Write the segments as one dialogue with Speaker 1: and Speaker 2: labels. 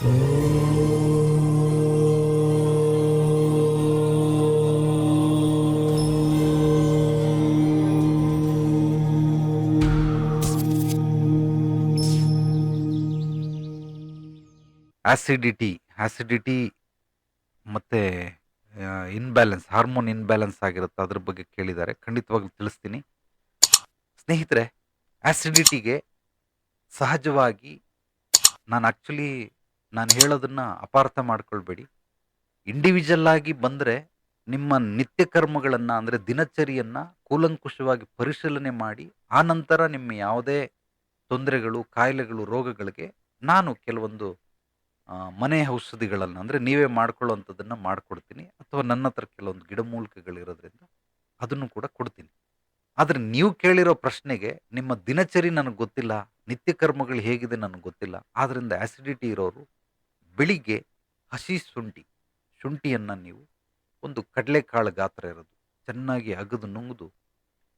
Speaker 1: Acidity acidity ಮತ್ತು imbalance hormone imbalance ಆಗಿರುತ್ತೆ, ಅದ್ರ ಬಗ್ಗೆ ಕೇಳಿದ್ದಾರೆ. ಖಂಡಿತವಾಗ್ಲೂ ತಿಳಿಸ್ತೀನಿ ಸ್ನೇಹಿತರೆ. ಆಸಿಡಿಟಿಗೆ ಸಹಜವಾಗಿ ನಾನು ಹೇಳೋದನ್ನ ಅಪಾರ್ಥ ಮಾಡ್ಕೊಳ್ಬೇಡಿ. ಇಂಡಿವಿಜುವಲ್ ಆಗಿ ಬಂದರೆ ನಿಮ್ಮ ನಿತ್ಯ ಕರ್ಮಗಳನ್ನು ಅಂದರೆ ದಿನಚರಿಯನ್ನು ಕೂಲಂಕುಷವಾಗಿ ಪರಿಶೀಲನೆ ಮಾಡಿ ಆ ನಂತರ ನಿಮ್ಮ ಯಾವುದೇ ತೊಂದರೆಗಳು, ಕಾಯಿಲೆಗಳು, ರೋಗಗಳಿಗೆ ನಾನು ಕೆಲವೊಂದು ಮನೆ ಔಷಧಿಗಳನ್ನು ಅಂದರೆ ನೀವೇ ಮಾಡ್ಕೊಳ್ಳೋವಂಥದ್ದನ್ನು ಮಾಡಿಕೊಡ್ತೀನಿ, ಅಥವಾ ನನ್ನ ಹತ್ರ ಕೆಲವೊಂದು ಗಿಡಮೂಲಿಕೆಗಳಿರೋದ್ರಿಂದ ಅದನ್ನು ಕೂಡ ಕೊಡ್ತೀನಿ. ಆದರೆ ನೀವು ಕೇಳಿರೋ ಪ್ರಶ್ನೆಗೆ ನಿಮ್ಮ ದಿನಚರಿ ನನಗೆ ಗೊತ್ತಿಲ್ಲ, ನಿತ್ಯ ಕರ್ಮಗಳು ಹೇಗಿದೆ ನನಗೆ ಗೊತ್ತಿಲ್ಲ, ಆದ್ದರಿಂದ ಆ್ಯಸಿಡಿಟಿ ಇರೋರು ಬೆಳಿಗ್ಗೆ ಹಸಿ ಶುಂಠಿಯನ್ನು ನೀವು ಒಂದು ಕಡಲೆಕಾಳು ಗಾತ್ರ ಇರೋದು ಚೆನ್ನಾಗಿ ಅಗದು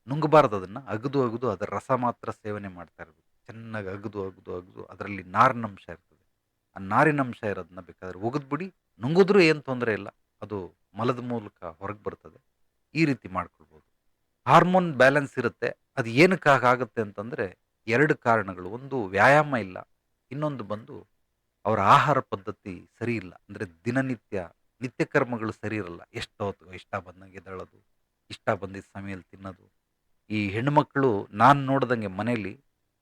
Speaker 1: ನುಂಗಬಾರ್ದು, ಅದನ್ನು ಅಗದು ಅಗದು ಅದರ ರಸ ಮಾತ್ರ ಸೇವನೆ ಮಾಡ್ತಾ ಇರಬೇಕು. ಚೆನ್ನಾಗಿ ಅಗದು ಅಗದು ಅಗದು ಅದರಲ್ಲಿ ನಾರಿನಂಶ ಇರ್ತದೆ. ಆ ನಾರಿನಂಶ ಇರೋದನ್ನ ಬೇಕಾದ್ರೆ ಒಗೆದ್ಬಿಡಿ, ನುಂಗಿದ್ರೂ ಏನು ತೊಂದರೆ ಇಲ್ಲ, ಅದು ಮಲದ ಮೂಲಕ ಹೊರಗೆ ಬರ್ತದೆ. ಈ ರೀತಿ ಮಾಡ್ಕೊಳ್ಬೋದು. ಹಾರ್ಮೋನ್ ಬ್ಯಾಲೆನ್ಸ್ ಇರುತ್ತೆ. ಅದು ಏನಕ್ಕಾಗುತ್ತೆ ಅಂತಂದರೆ ಎರಡು ಕಾರಣಗಳು. ಒಂದು ವ್ಯಾಯಾಮ ಇಲ್ಲ, ಇನ್ನೊಂದು ಬಂದು ಅವರ ಆಹಾರ ಪದ್ಧತಿ ಸರಿ ಇಲ್ಲ. ಅಂದರೆ ನಿತ್ಯ ಕರ್ಮಗಳು ಸರಿ ಇರಲ್ಲ. ಎಷ್ಟೊತ್ತು ಇಷ್ಟ ಬಂದಂಗೆ ಎದ್ದೇಳೋದು, ಇಷ್ಟ ಬಂದಿದ್ದ ಸಮಯದಲ್ಲಿ ತಿನ್ನೋದು. ಈ ಹೆಣ್ಮಕ್ಳು ನಾನು ನೋಡ್ದಂಗೆ ಮನೇಲಿ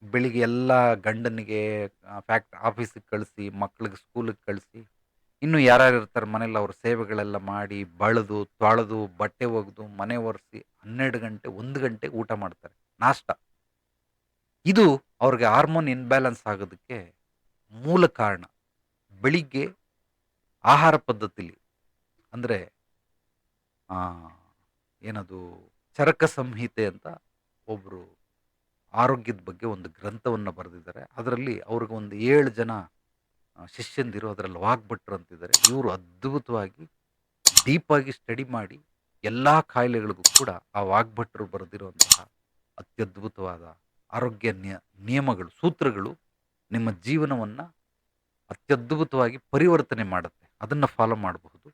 Speaker 1: ಬೆಳಿಗ್ಗೆ ಎಲ್ಲ ಗಂಡನಿಗೆ ಆಫೀಸಿಗೆ ಕಳಿಸಿ, ಮಕ್ಳಿಗೆ ಸ್ಕೂಲಿಗೆ ಕಳಿಸಿ, ಇನ್ನು ಯಾರ್ಯಾರು ಇರ್ತಾರೆ ಮನೇಲಿ ಅವ್ರ ಸೇವೆಗಳೆಲ್ಲ ಮಾಡಿ, ಬಳೆದು ತೊಳೆದು ಬಟ್ಟೆ ಒಗೆದು ಮನೆ ಒರೆಸಿ 12 ಗಂಟೆ 1 ಗಂಟೆ ಊಟ ಮಾಡ್ತಾರೆ, ನಾಷ್ಟ. ಇದು ಅವ್ರಿಗೆ ಹಾರ್ಮೋನ್ ಇನ್ಬ್ಯಾಲೆನ್ಸ್ ಆಗೋದಕ್ಕೆ ಮೂಲ ಕಾರಣ. ಬೆಳಿಗ್ಗೆ ಆಹಾರ ಪದ್ಧತಿಲಿ ಅಂದರೆ ಏನದು ಚರಕ ಸಂಹಿತೆ ಅಂತ ಒಬ್ಬರು ಆರೋಗ್ಯದ ಬಗ್ಗೆ ಒಂದು ಗ್ರಂಥವನ್ನು ಬರೆದಿದ್ದಾರೆ. ಅದರಲ್ಲಿ ಅವ್ರಿಗೆ ಒಂದು 7 ಜನ ಶಿಷ್ಯಂದಿರು ಅದರಲ್ಲಿ ವಾಗ್ಭಟ್ರು ಅಂತಿದ್ದಾರೆ. ಇವರು ಅದ್ಭುತವಾಗಿ ಡೀಪಾಗಿ ಸ್ಟಡಿ ಮಾಡಿ ಎಲ್ಲ ಕಾಯಿಲೆಗಳಿಗೂ ಕೂಡ ಆ ವಾಗ್ಭಟ್ರು ಬರೆದಿರುವಂತಹ ಅತ್ಯದ್ಭುತವಾದ ಆರೋಗ್ಯ ನಿಯಮಗಳು, ಸೂತ್ರಗಳು ನಿಮ್ಮ ಜೀವನವನ್ನು ಅತ್ಯದ್ಭುತವಾಗಿ ಪರಿವರ್ತನೆ ಮಾಡುತ್ತೆ. ಅದನ್ನು ಫಾಲೋ ಮಾಡಬಹುದು.